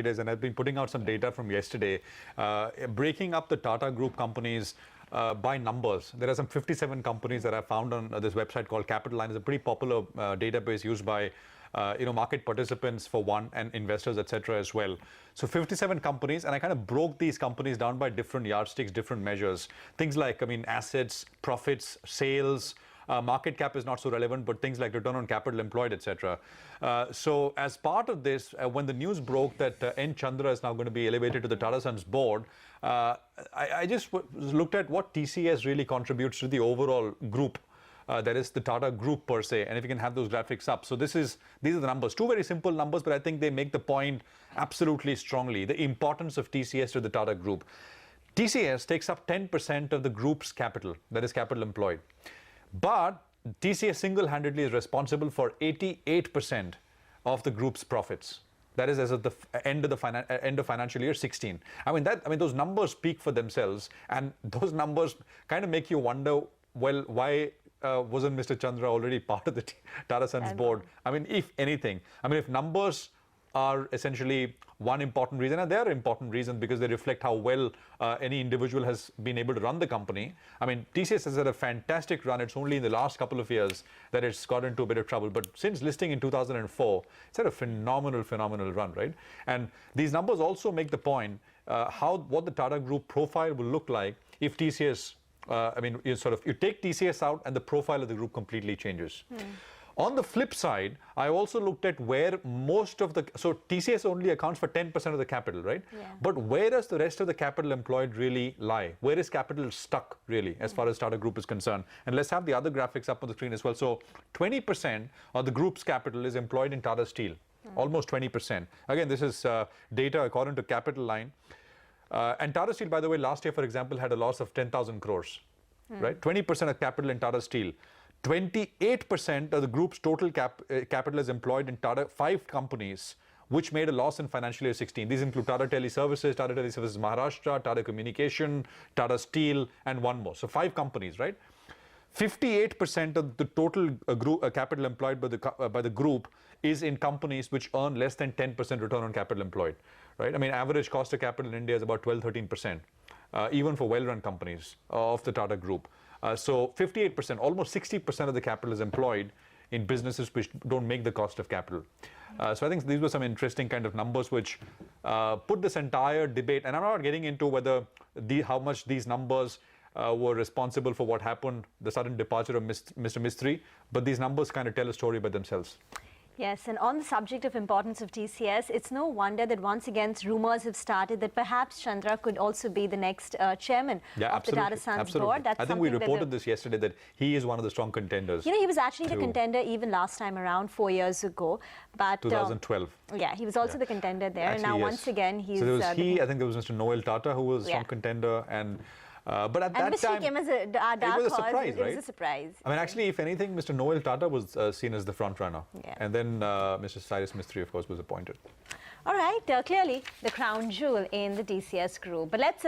Days, and I've been putting out some data from yesterday, breaking up the Tata Group companies by numbers. There are some 57 companies that I found on this website called Capital Line. It's a pretty popular database used by market participants for one, and investors, etc. as well. So 57 companies, and I kind of broke these companies down by different yardsticks, different measures. Things like, assets, profits, sales. Market cap is not so relevant, but things like return on capital employed, etc. So as part of this, when the news broke that N. Chandra is now going to be elevated to the Tata Sons board, I just looked at what TCS really contributes to the overall group. That is the Tata Group per se, and if you can have those graphics up. So these are the numbers. Two very simple numbers, but I think they make the point absolutely strongly. The importance of TCS to the Tata Group. TCS takes up 10% of the group's capital, that is capital employed. But TCS single-handedly is responsible for 88% of the group's profits. That is as of the end of financial year 16. Those numbers speak for themselves, and those numbers kind of make you wonder, well, why wasn't Mr. Chandra already part of the Tata Sons board? If anything, if numbers are essentially one important reason, and they are important reasons because they reflect how well any individual has been able to run the company. TCS has had a fantastic run. It's only in the last couple of years that it's got into a bit of trouble. But since listing in 2004, it's had a phenomenal run, right? And these numbers also make the point what the Tata Group profile will look like if TCS, you take TCS out and the profile of the group completely changes. On the flip side, I also looked at where most of so TCS only accounts for 10% of the capital, right? Yeah. But where does the rest of the capital employed really lie? Where is capital stuck, really, as far as Tata Group is concerned? And let's have the other graphics up on the screen as well. So 20% of the group's capital is employed in Tata Steel, almost 20%. Again, this is data according to Capital Line. And Tata Steel, by the way, last year, for example, had a loss of 10,000 crores, right? 20% of capital in Tata Steel. 28% of the group's total capital is employed in 5 companies, which made a loss in financial year 16. These include Tata Teleservices, Tata Teleservices Maharashtra, Tata Communication, Tata Steel, and one more. So 5 companies, right? 58% of the total capital employed by the group is in companies which earn less than 10% return on capital employed, right? Average cost of capital in India is about 12-13%, even for well-run companies of the Tata Group. So 58%, almost 60% of the capital is employed in businesses which don't make the cost of capital. So I think these were some interesting kind of numbers which put this entire debate, and I'm not getting into whether how much these numbers were responsible for what happened, the sudden departure of Mr. Mistry, but these numbers kind of tell a story by themselves. Yes, and on the subject of importance of TCS, it's no wonder that once again rumors have started that perhaps Chandra could also be the next chairman of the Tata Sons board. That's I think we reported this yesterday that he is one of the strong contenders. He was actually the contender even last time around 4 years ago. But 2012. Yeah, he was also the contender there. Actually, and now once again he's... So there was I think there was Mr. Noel Tata who was a strong contender, and... but at that time, came as a dark it was a surprise, right? It was a surprise. Actually, if anything, Mr. Noel Tata was seen as the front runner. Yeah. And then Mr. Cyrus Mistry, of course, was appointed. All right, clearly the crown jewel in the TCS group. But let's